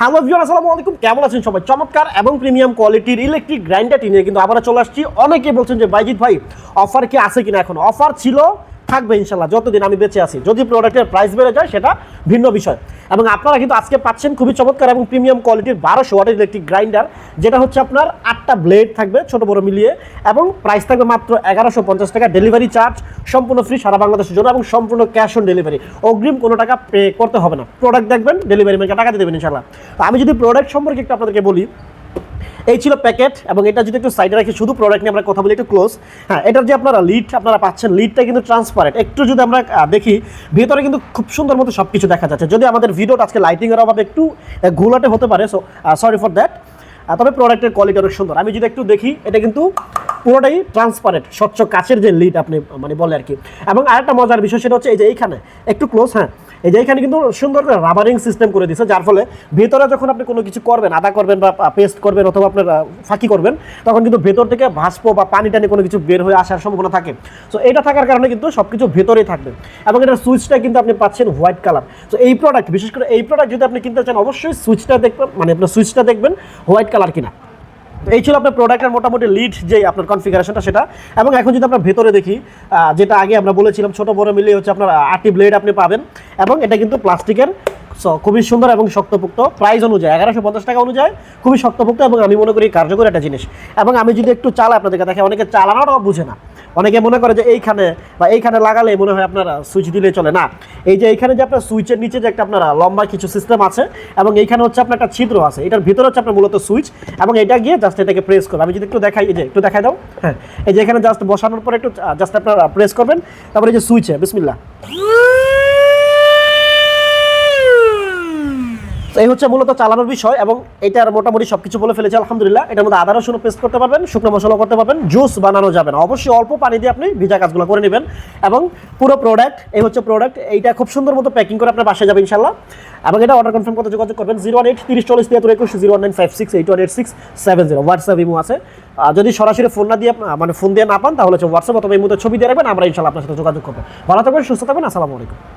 Hello viewer, আসসালামু আলাইকুম। কেমন আছেন সবাই? চমৎকার এবং প্রিমিয়াম কোয়ালিটির ইলেকট্রিক গ্রাইন্ডারটি নিয়ে কিন্তু আবার চলে আসছি। অনেকে বলছেন যে বাইজিৎ ভাই অফার কি আছে কিনা। এখন অফার ছিল, থাকবে ইনশাল্লাহ যতদিন আমি বেঁচে আছি। যদি প্রোডাক্টের প্রাইস বেড়ে যায় সেটা ভিন্ন বিষয়। এবং আপনারা কিন্তু আজকে পাচ্ছেন খুবই চমৎকার এবং প্রিমিয়াম কোয়ালিটির 1200 ওয়াটের ইলেকট্রিক গ্রাইন্ডার, যেটা হচ্ছে আপনার 8টা ব্লেড থাকবে ছোট বড় মিলিয়ে, এবং প্রাইস থাকবে মাত্র 1150 টাকা। ডেলিভারি চার্জ সম্পূর্ণ ফ্রি সারা বাংলাদেশের জন্য, এবং সম্পূর্ণ ক্যাশ অন ডেলিভারি, অগ্রিম কোনো টাকা পে করতে হবে না। প্রোডাক্ট দেখবেন, ডেলিভারি ম্যানকে টাকা দিয়ে দেবেন ইনশাল্লাহ। তো আমি যদি প্রোডাক্ট সম্পর্কে একটু আপনাদেরকে বলি, এই ছিল প্যাকেট। এবং এটা যদি একটু সাইডে রাখি, শুধু প্রোডাক্ট নিয়ে আমরা কথা বলি একটু ক্লোজ। হ্যাঁ, এটার যে আপনারা লিড আপনারা পাচ্ছেন, লিডটা কিন্তু ট্রান্সপারেন্ট। একটু যদি আমরা দেখি ভিতরে কিন্তু খুব সুন্দর মতো সব কিছু দেখা যাচ্ছে। যদি আমাদের ভিডিওটা আজকে লাইটিংয়ের অভাবে একটু ঘোলাটে হতে পারে, সো সরি ফর দ্যাট। তবে প্রোডাক্টের কোয়ালিটি অনেক সুন্দর। আমি যদি একটু দেখি, এটা কিন্তু পুরোটাই ট্রান্সপারেন্ট, স্বচ্ছ কাচের যে লিড আপনি মানে বলে আর কি। এবং আরেকটা মজার বিষয় সেটা হচ্ছে এই যে এইখানে একটু ক্লোজ, হ্যাঁ এই যে এইখানে কিন্তু সুন্দর করে রাবারিং সিস্টেম করে দিচ্ছে, যার ফলে ভেতরে যখন আপনি কোনো কিছু করবেন, আদা করবেন বা পেস্ট করবেন অথবা আপনার ফাঁকি করবেন, তখন কিন্তু ভেতর থেকে ভাস্প বা পানি টানি কোনো কিছু বের হয়ে আসার সম্ভাবনা থাকে। সো এটা থাকার কারণে কিন্তু সব কিছু ভেতরেই থাকবে। এবং এটার সুইচটা কিন্তু আপনি পাচ্ছেন হোয়াইট কালার। সো এই প্রোডাক্ট, বিশেষ করে এই প্রোডাক্ট যদি আপনি কিনতে চান, অবশ্যই সুইচটা দেখবেন, মানে আপনার সুইচটা দেখবেন হোয়াইট কালার কিনা। এই ছিল আপনার প্রোডাক্টের মোটামুটি লিড যে আপনার কনফিগারেশনটা সেটা। এবং এখন যদি আমরা ভেতরে দেখি, যেটা আগে আমরা বলেছিলাম ছোট বড় মিলিয়ে হচ্ছে আপনার 8টি ব্লেড আপনি পাবেন। এবং এটা কিন্তু প্লাস্টিকের, খুবই সুন্দর এবং শক্তপোক্ত। প্রাইস অনুযায়ী 1150 টাকা অনুযায়ী খুবই শক্তপোক্ত, এবং আমি মনে করি কার্যকরী একটা জিনিস। এবং আমি যদি একটু চালাই আপনাদেরকে দেখে, অনেকে চালানোটাও বুঝে না। অনেকে মনে করে যে এইখানে বা এইখানে লাগালে মনে হয় আপনারা সুইচ দিলে চলে না। এই যে এইখানে যে আপনার সুইচের নিচে যে একটা আপনার লম্বা কিছু সিস্টেম আছে, এবং এইখানে হচ্ছে আপনার একটা ছিদ্র আছে, এটার ভিতরে হচ্ছে আপনার মূলত সুইচ। এবং এটা গিয়ে জাস্ট এটাকে প্রেস করবে। আমি যদি একটু দেখাই, এই যে একটু দেখাই দাও, হ্যাঁ এই যে এখানে জাস্ট বসানোর পরে একটু জাস্ট আপনার প্রেস করবেন, তারপরে এই যে সুইচে বিসমিল্লাহ। এই হচ্ছে মূলত চালানোর বিষয়। এবং এটার মোটামুটি সব কিছু বলে ফেলেছি আলহামদুলিল্লাহ। এটার মধ্যে আদা রসুন পেস্ট করতে পারবেন, শুকনো মশলা করতে পারবেন, জুস বানানো যাবে না। অবশ্যই অল্প পানি দিয়ে আপনি ভিজা কাজগুলো করে নেবেন। এবং পুরো প্রোডাক্ট, এই হচ্ছে প্রোডাক্ট। এইটা খুব সুন্দর মতো প্যাকিং করে আপনার বাসায় যাবে ইনশাল্লাহ। এবং এটা অর্ডার কনফার্ম করতে যোগাযোগ করবেন 018 30 40 73 21 01956 818670 হোয়াটসঅ্যাপ ইমো আছে। যদি সরাসরি ফোন না দিয়ে মানে ফোন দিয়ে না পান, তাহলে হচ্ছে হোয়াটসঅ্যাপ অথবা ইমোতে ছবি দিয়ে রাখবেন, আমরা ইনশাল্লাহ আপনার সাথে যোগাযোগ করবো। ভালো থাকবেন, সুস্থ থাকবেন, আসসালামু আলাইকুম।